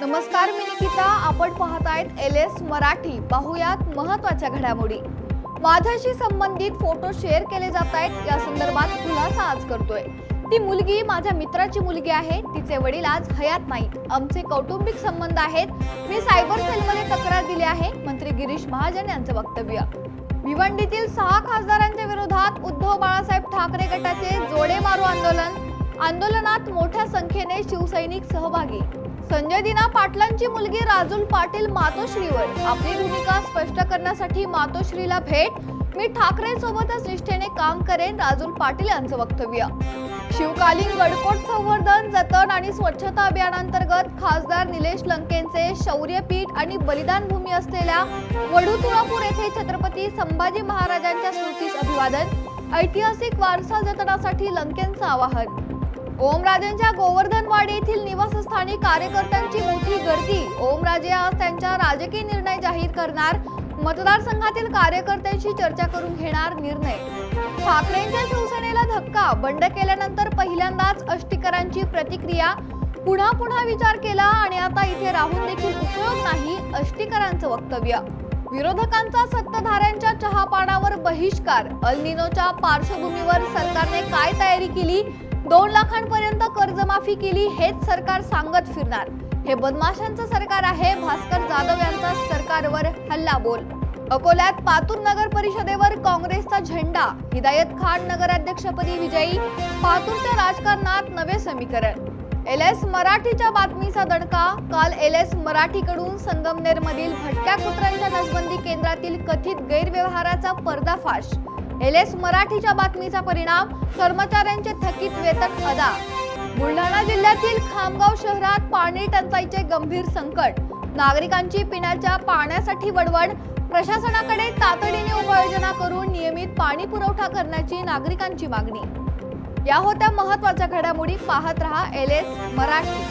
नमस्कार, मी निकिता. आपण पाहतायत LS मराठी. पाहुयात महत्त्वाच्या घडामोडी. माझ्याशी संबंधित फोटो शेअर केले जात आहेत, या संदर्भात खुलासा आज करतोय. ती मुलगी माझ्या मित्राची मुलगी आहे. तिचे वडील आज हयात नाहीत. आमचे कौटुंबिक संबंध आहेत. मी सायबर सेलमध्ये तक्रार दिली आहे. मंत्री गिरीश महाजन यांचं वक्तव्य. भिवंडीतील 6 खासदारांच्या विरोधात उद्धव बाळासाहेब ठाकरे गटाचे जोडे मारो आंदोलनात मोठ्या संख्येने शिवसैनिक सहभागी. संजय दिना पाटलांची मुलगी राजुल पाटील मातोश्रीवर आपली भूमिका स्पष्ट करण्यासाठी मातोश्रीला भेट. मी ठाकरेंसोबतच निष्ठेने काम करेन, राजुल पाटील यांचं वक्तव्य. शिवकालीन गडकोट संवर्धन, जतन आणि स्वच्छता अभियानांतर्गत खासदार निलेश लंकेंचे शौर्यपीठ आणि बलिदान भूमी असलेल्या वडूतुळापूर येथे छत्रपती संभाजी महाराजांच्या स्मृतीस अभिवादन. ऐतिहासिक वारसा जतनासाठी लंकेंचं आवाहन. ओमराजेंच्या गोवर्धनवाडी येथील निवासस्थानी कार्यकर्त्यांची मोठी गर्दी. ओमराजे आज त्यांच्या राजकीय निर्णय जाहीर करणार. मतदारसंघातील कार्यकर्त्यांशी चर्चा करून घेणार निर्णय. ठाकरेंच्या शिवसेनेला धक्का. बंड केल्यानंतर पहिल्यांदाच अष्टीकरांची प्रतिक्रिया. पुन्हा विचार केला आणि आता इथे राहून देखील उपयोग नाही, अष्टीकरांचं वक्तव्य. विरोधकांचा सत्ताधाऱ्यांच्या चहापानावर बहिष्कार. अल निनोच्या पार्श्वभूमीवर सरकारने काय तयारी केली? 2 लाखांपर्यंत कर्जमाफी केली, हेच सरकार सांगत फिरणार. हे बदमाशांचं सरकार आहे. भास्कर जाधव यांचा सरकारवर हल्लाबोल. अकोल्यात पातूर नगर परिषदेवर काँग्रेसचा झेंडा. हिदायत खान नगराध्यक्षपदी विजयी. पातूरच्या राजकारणात नवे समीकरण. LS मराठीच्या बातमीचा दणका. काल LS मराठीकडून संगमनेरमधील भटक्या कुत्र्यांच्या नसबंदी केंद्रातील कथित गैरव्यवहाराचा पर्दाफाश. LS मराठीच्या बातमीचा परिणाम. कर्मचाऱ्यांचे थकीत वेतन अदा. बुलढाणा जिल्ह्यातील खामगाव शहरात पाणी टंचाईचे गंभीर संकट. नागरिकांची पिण्याच्या पाण्यासाठी वडवड. प्रशासनाकडे तातडीने उपाययोजना करून नियमित पाणी पुरवठा करण्याची नागरिकांची मागणी. या होत्या महत्त्वाच्या घडामोडी. पाहत रहा LS मराठी.